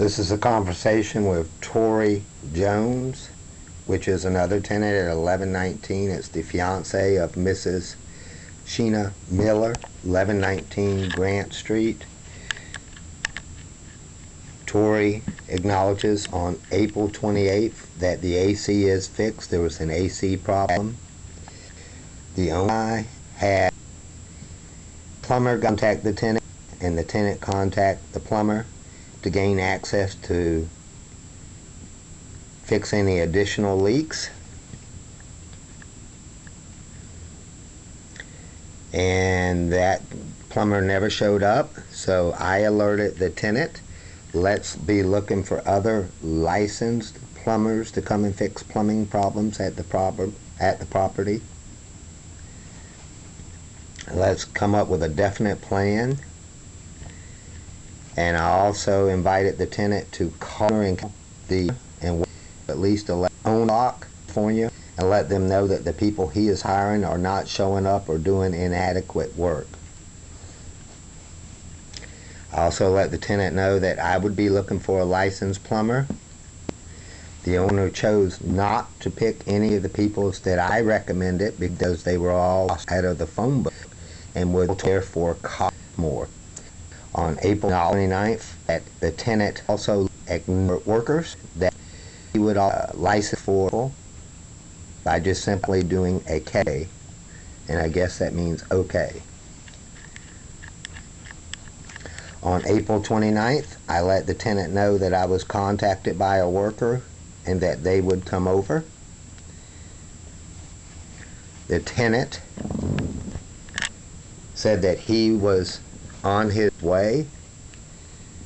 This is a conversation with Torey Jones, which is another tenant at 1119. It's the fiance of Mrs. Sheena Miller, 1119 Grant Street. Torey acknowledges on April 28th that the AC is fixed. There was an AC problem. The owner had plumber contact the tenant, and the tenant contact the plumber to gain access to fix any additional leaks. And that plumber never showed up, so I alerted the tenant, let's be looking for other licensed plumbers to come and fix plumbing problems at the property. Let's come up with a definite plan. And I also invited the tenant to call and at least own California, and let them know that the people he is hiring are not showing up or doing inadequate work. I also let the tenant know that I would be looking for a licensed plumber. The owner chose not to pick any of the people that I recommended because they were all out of the phone book and would therefore cost more. On April 29th, that the tenant also ignored workers that he would license for by just simply doing a K, and I guess that means okay. On April 29th, I let the tenant know that I was contacted by a worker and that they would come over. The tenant said that he was on his way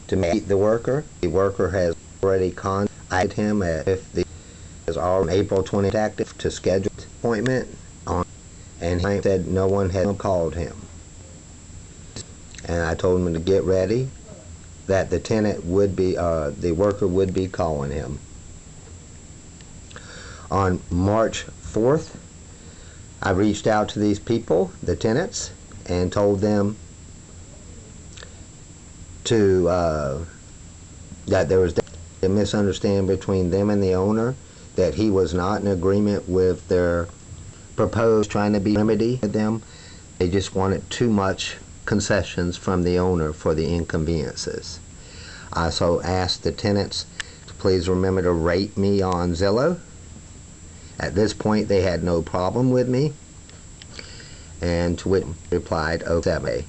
to meet the worker. The worker has already contacted him on April 20th to schedule an appointment and he said no one had called him. And I told him to get ready, that the tenant would be, the worker would be calling him. On March 4th, I reached out to these people, the tenants, and told them that there was a misunderstanding between them and the owner, that he was not in agreement with their proposed trying to be remedy with them. They just wanted too much concessions from the owner for the inconveniences. I also asked the tenants to please remember to rate me on Zillow. At this point they had no problem with me, and to which replied, okay.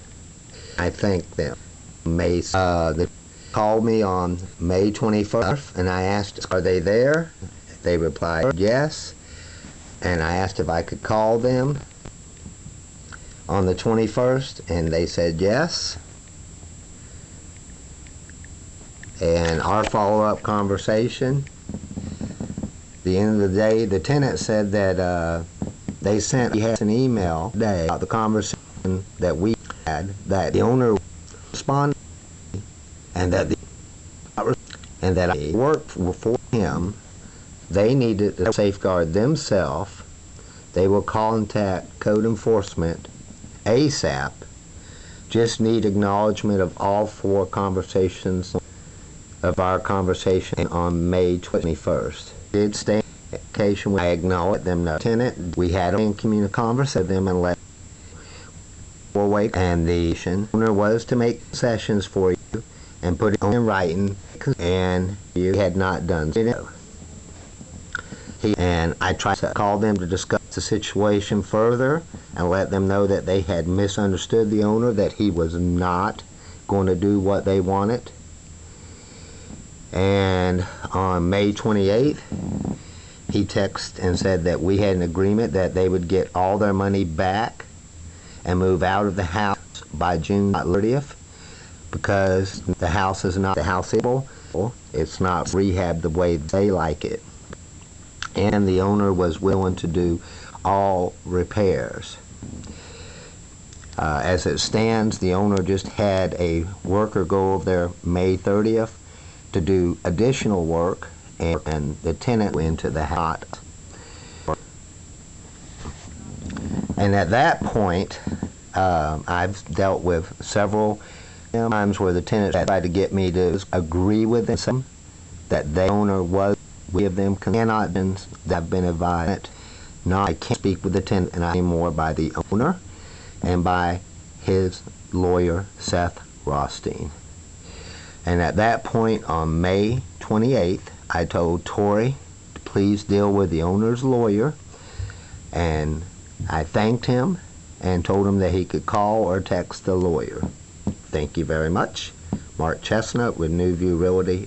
I thanked them. They called me on May 21st, and I asked, are they there? They replied, yes. And I asked if I could call them on the 21st, and they said yes. And our follow-up conversation, the end of the day, the tenant said that they sent an email today about the conversation that we had, that the owner responded and that I worked for him. They needed to safeguard themselves. They will contact code enforcement ASAP. Just need acknowledgement of all four conversations of our conversation on May 21st. Did stay in communication when I acknowledged them. The tenant, we had a conversation with them and let awake, and the owner was to make sessions for you and put it in writing, and you had not done so. And I tried to call them to discuss the situation further and let them know that they had misunderstood the owner, that he was not going to do what they wanted. And on May 28th, he texted and said that we had an agreement that they would get all their money back and move out of the house by June 30th, because the house is not houseable. It's not rehab the way they like it. And the owner was willing to do all repairs. As it stands, the owner just had a worker go over there May 30th to do additional work, and the tenant went into the house. And at that point, I've dealt with several times where the tenants tried to get me to agree with them that the owner was give them cannot been that been advised. No, I can't speak with the tenant anymore by the owner and by his lawyer, Seth Rothstein. And at that point on May 28th, I told Torey to please deal with the owner's lawyer, and I thanked him and told him that he could call or text the lawyer. Thank you very much. Mark Chestnut with New View Realty.